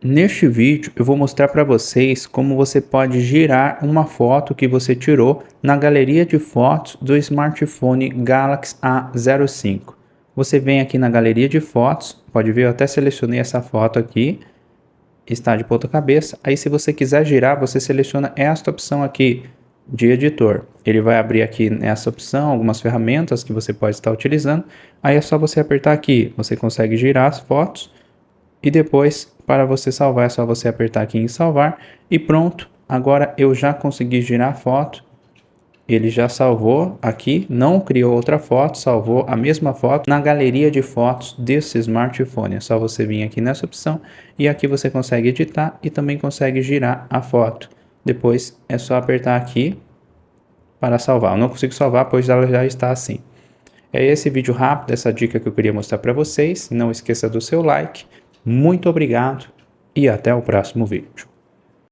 Neste vídeo eu vou mostrar para vocês como você pode girar uma foto que você tirou na galeria de fotos do smartphone Galaxy A05. Você vem aqui na galeria de fotos, pode ver, eu até selecionei essa foto aqui, está de ponta cabeça. Aí se você quiser girar, você seleciona esta opção aqui de editor. Ele vai abrir aqui nessa opção algumas ferramentas que você pode estar utilizando. Aí é só você apertar aqui, você consegue girar as fotos. E depois, para você salvar, é só você apertar aqui em salvar e pronto. Agora eu já consegui girar a foto. Ele já salvou aqui, não criou outra foto, salvou a mesma foto na galeria de fotos desse smartphone. É só você vir aqui nessa opção e aqui você consegue editar e também consegue girar a foto. Depois é só apertar aqui para salvar. Eu não consigo salvar, pois ela já está assim. É esse vídeo rápido, essa dica que eu queria mostrar para vocês. Não esqueça do seu like. Muito obrigado e até o próximo vídeo.